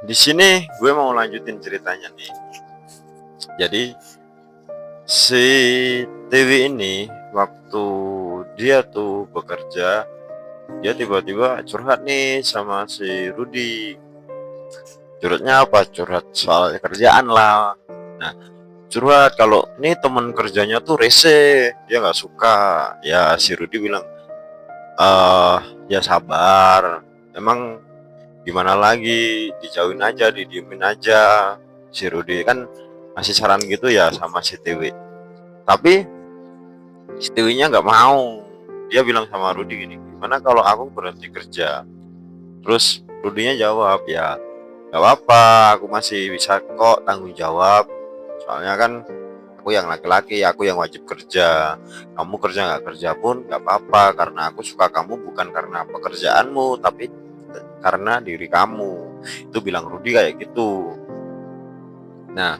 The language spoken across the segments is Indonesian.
di sini gue mau lanjutin ceritanya nih. Jadi si Dewi ini waktu dia tuh bekerja, dia tiba-tiba curhat nih sama si Rudi. Curhatnya apa? Curhat soal kerjaan lah. Nah, curhat kalau nih temen kerjanya tuh rese, dia nggak suka. Ya si Rudi bilang, ya sabar. Emang gimana lagi, dijauhin aja, didiemin aja. Si Rudi kan masih saran gitu ya sama si Dewi. Tapi si Dewinya nggak mau. Dia bilang sama Rudi gini, gimana kalau aku berhenti kerja? Terus Rudinya jawab, ya nggak apa-apa, aku masih bisa kok tanggung jawab. Soalnya kan aku yang laki-laki, aku yang wajib kerja. Kamu kerja nggak kerja pun nggak apa-apa, karena aku suka kamu bukan karena pekerjaanmu, tapi karena diri kamu. Itu bilang Rudi kayak gitu. Nah,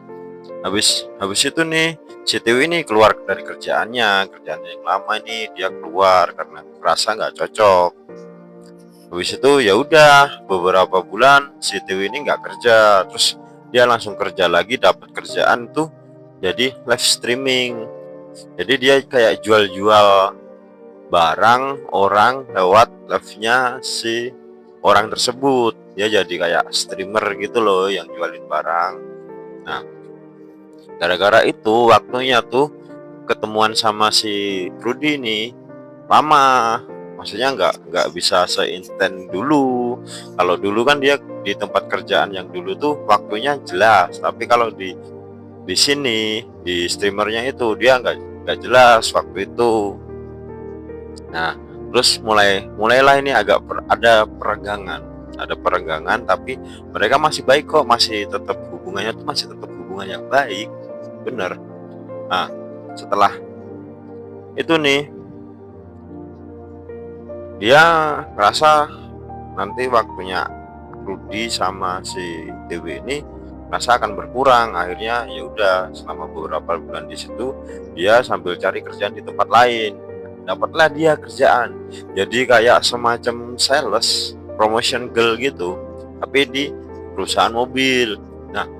habis itu nih si Tiwi ini keluar dari kerjaannya yang lama ini, dia keluar karena merasa nggak cocok. Habis itu ya udah beberapa bulan si Tiwi ini nggak kerja, terus dia langsung kerja lagi, dapat kerjaan tuh jadi live streaming. Jadi dia kayak jual-jual barang orang lewat live-nya si orang tersebut. Dia jadi kayak streamer gitu loh yang jualin barang. Nah, gara-gara itu waktunya tuh ketemuan sama si Rudy nih lama. Maksudnya nggak bisa seinten dulu. Kalau dulu kan dia di tempat kerjaan yang dulu tuh waktunya jelas, tapi kalau di sini di streamernya itu dia nggak jelas waktu itu. Nah, terus mulailah ini ada perenggangan, tapi mereka masih baik kok, masih tetap hubungannya tuh masih tetap hubungan yang baik, bener. Nah, setelah itu nih dia ngerasa nanti waktunya Rudi sama si Dewi ini rasa akan berkurang. Akhirnya ya udah selama beberapa bulan di situ dia sambil cari kerjaan di tempat lain. Dapatlah dia kerjaan jadi kayak semacam sales, promotion girl gitu, tapi di perusahaan mobil. Nah,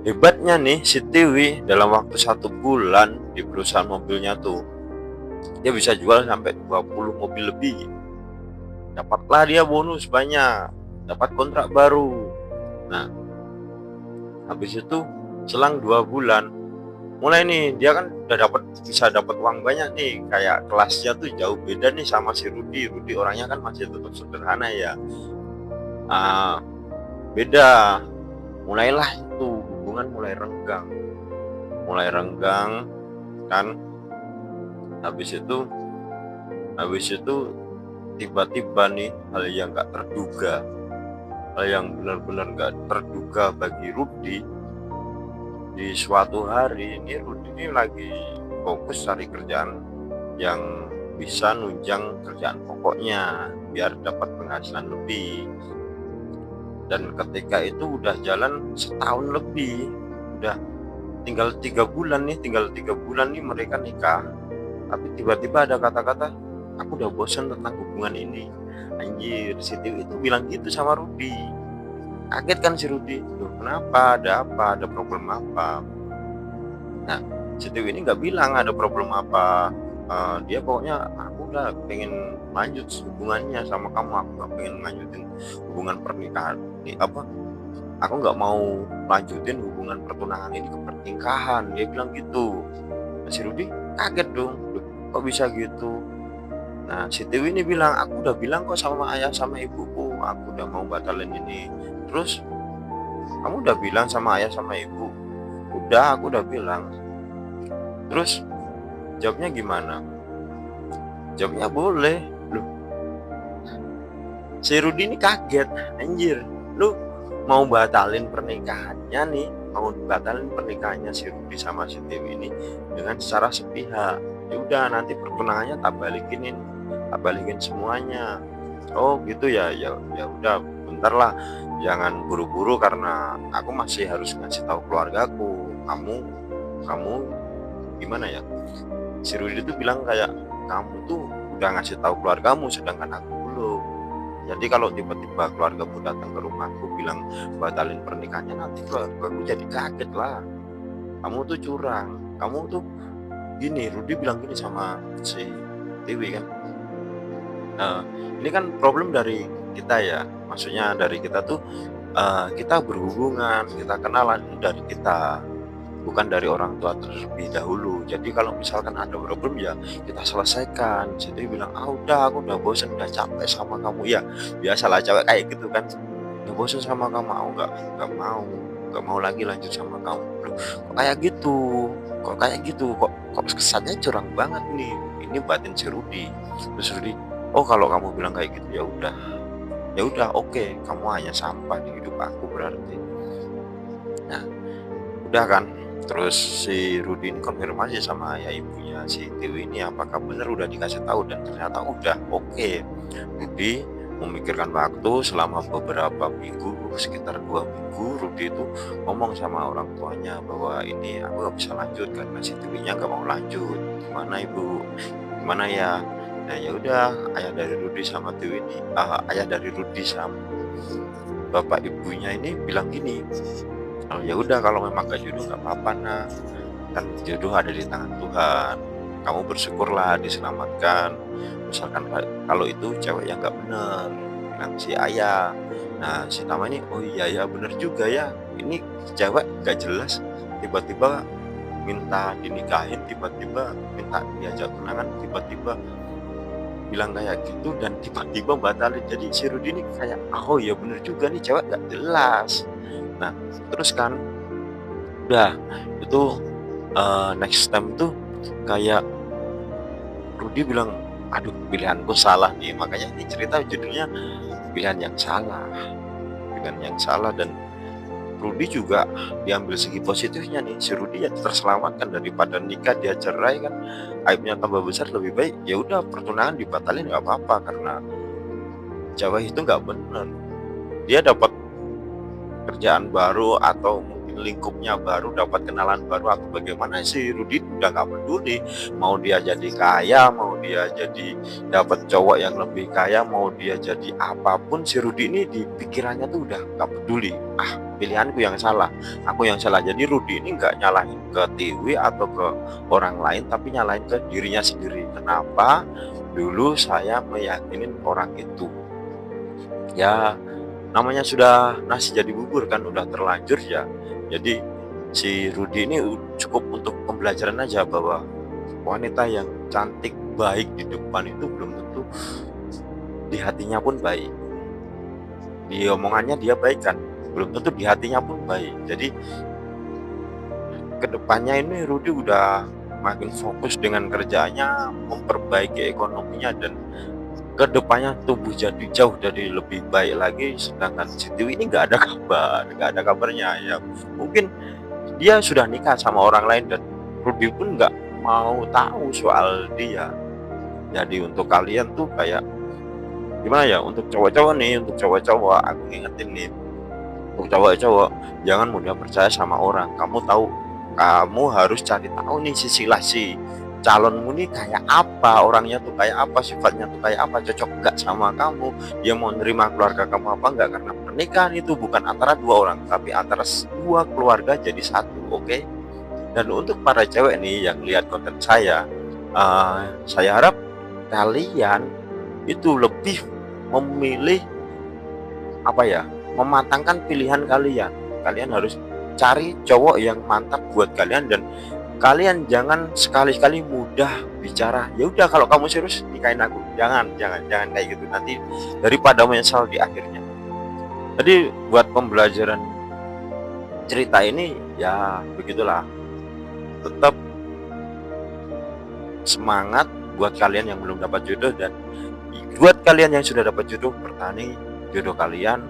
hebatnya nih si Tiwi dalam waktu 1 bulan di perusahaan mobilnya tuh dia bisa jual sampai 20 mobil lebih. Dapatlah dia bonus banyak, dapat kontrak baru. Nah, habis itu selang 2 bulan mulai nih dia kan udah bisa dapat uang banyak nih, kayak kelasnya tuh jauh beda nih sama si Rudi orangnya kan masih tetap sederhana ya. Beda, mulailah itu hubungan mulai renggang kan. Habis itu tiba-tiba nih hal yang benar-benar nggak terduga bagi Rudi. Di suatu hari ini Rudi ini lagi fokus cari kerjaan yang bisa nunjang kerjaan pokoknya biar dapat penghasilan lebih. Dan ketika itu udah jalan setahun lebih, udah tinggal 3 bulan nih mereka nikah. Tapi tiba-tiba ada kata-kata, aku udah bosan tentang hubungan ini. Anjir, si Tiwi itu bilang gitu sama Rudi. Kaget kan si Rudi, loh kenapa, ada apa, ada problem apa? Nah, si Tiwi ini nggak bilang ada problem apa. Dia pokoknya aku udah pengen lanjut hubungannya sama kamu, aku nggak pengen lanjutin hubungan pernikahan ini apa, aku nggak mau lanjutin hubungan pertunangan ini ke pernikahan, dia bilang gitu. Nah, si Rudi kaget dong, loh, kok bisa gitu? Nah, si Tiwi ini bilang, aku udah bilang kok sama ayah sama ibuku, aku udah mau batalin ini. Terus, kamu udah bilang sama ayah sama ibu? Udah, aku udah bilang. Terus, jawabnya gimana? Jawabnya boleh. Loh, si Rudi ini kaget, anjir. Lu mau batalin pernikahannya nih, mau batalin pernikahannya si Rudi sama si Tiwi ini dengan secara sepihak. Ya udah, nanti pertunangannya tak balikin semuanya. Oh gitu ya, ya udah, bentar lah, jangan buru-buru karena aku masih harus ngasih tahu keluargaku. Kamu gimana ya, si Rudi itu bilang kayak, kamu tuh udah ngasih tahu keluargamu sedangkan aku belum. Jadi kalau tiba-tiba keluargamu datang ke rumahku bilang batalin pernikahannya, nanti keluargaku jadi kaget lah. Kamu tuh curang, kamu tuh gini, Rudi bilang gini sama si Tiwi kan. Nah, ini kan problem dari kita ya. Maksudnya dari kita tuh kita berhubungan, kita kenalan dari kita, bukan dari orang tua terlebih dahulu. Jadi kalau misalkan ada problem ya kita selesaikan. Jadi bilang, ah udah aku udah bosan, udah capek sama kamu ya. Biasalah cewek kayak gitu kan. Udah bosan sama kamu, aku nggak mau lagi lanjut sama kamu. Loh, kok kayak gitu? Kok kayak gitu? Kok kesannya curang banget nih. Ini batin si Rudi. Terus Rudi, oh kalau kamu bilang kayak gitu ya udah oke, kamu hanya sampah di hidup aku berarti. Nah, udah kan, terus si Rudi ini konfirmasi sama ayah ibunya si Tiwi ini apakah benar udah dikasih tahu, dan ternyata udah oke. Rudi memikirkan waktu selama beberapa minggu, sekitar 2 minggu. Rudi itu ngomong sama orang tuanya bahwa ini aku gak bisa lanjut karena si Tiwinya gak mau lanjut. Gimana ibu? Gimana ya? Nah ya udah, ayah dari Rudi sama Tiwi ini, ayah dari Rudi sama bapak ibunya ini bilang gini, oh ya udah kalau memang gak jodoh nggak apa-apa nah, kan jodoh ada di tangan Tuhan, kamu bersyukurlah diselamatkan. Misalkan kalau itu cewek yang nggak bener, bilang si ayah. Nah si Tama ini, oh iya ya bener juga ya, ini cewek nggak jelas, tiba-tiba minta dinikahin, tiba-tiba minta diajak tunangan, tiba-tiba bilang kayak gitu, dan tiba-tiba batalin. Jadi si Rudi ini kayak, oh ya bener juga nih, cewek nggak jelas. Nah terus kan udah itu, next time tuh kayak Rudi bilang, aduh pilihanku salah nih. Makanya ini cerita judulnya pilihan yang salah. Pilihan yang salah. Dan Rudi juga diambil segi positifnya nih, si Rudi ya terselamatkan daripada nikah dia cerai kan, aibnya tambah besar. Lebih baik ya udah pertunangan dibatalin nggak apa-apa, karena cewek itu nggak bener. Dia dapat kerjaan baru atau mungkin lingkupnya baru, dapat kenalan baru atau bagaimana, si Rudi udah nggak peduli. Mau dia jadi kaya, mau dia jadi dapat cowok yang lebih kaya, mau dia jadi apapun, si Rudi ini di pikirannya tuh udah nggak peduli. Ah pilihanku yang salah, aku yang salah. Jadi Rudi ini nggak nyalahin ke Tiwi atau ke orang lain, tapi nyalahin ke dirinya sendiri. Kenapa dulu saya meyakinin orang itu? Ya namanya sudah nasi jadi bubur kan, udah terlanjur ya. Jadi si Rudi ini cukup untuk pembelajaran aja bahwa wanita yang cantik baik di depan itu belum tentu di hatinya pun baik. Di omongannya dia baik kan, belum tentu di hatinya pun baik. Jadi kedepannya ini Rudi udah makin fokus dengan kerjanya, memperbaiki ekonominya, dan kedepannya tumbuh jadi jauh dari lebih baik lagi. Sedangkan si Tiwi ini nggak ada kabar, nggak ada kabarnya ya. Mungkin dia sudah nikah sama orang lain dan Rudi pun nggak mau tahu soal dia. Jadi untuk kalian tuh kayak gimana ya, untuk cowok-cowok nih, untuk cowok-cowok aku ngingetin nih, untuk cowok-cowok jangan mudah percaya sama orang. Kamu tahu, kamu harus cari tahu nih sisilah si calonmu nih kayak apa, orangnya tuh kayak apa, sifatnya tuh kayak apa, cocok enggak sama kamu, dia mau nerima keluarga kamu apa enggak. Karena pernikahan itu bukan antara dua orang, tapi antara dua keluarga jadi satu, oke? Dan untuk para cewek nih yang lihat konten saya harap kalian itu lebih memilih apa ya, mematangkan pilihan kalian. Kalian harus cari cowok yang mantap buat kalian, dan kalian jangan sekali-kali mudah bicara, ya udah kalau kamu serius nikahin aku. Jangan kayak gitu, nanti daripada menyesal di akhirnya. Jadi buat pembelajaran cerita ini ya begitulah. Tetap semangat buat kalian yang belum dapat jodoh, dan buat kalian yang sudah dapat jodoh, pertani jodoh kalian.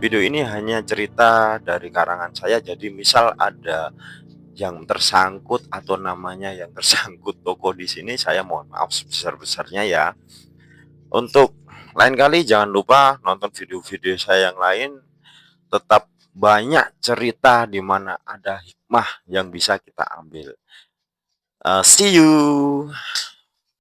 Video ini hanya cerita dari karangan saya, jadi misal ada yang tersangkut atau namanya yang tersangkut toko di sini, saya mohon maaf sebesar-besarnya ya. Untuk lain kali jangan lupa nonton video-video saya yang lain. Tetap banyak cerita di mana ada hikmah yang bisa kita ambil. See you.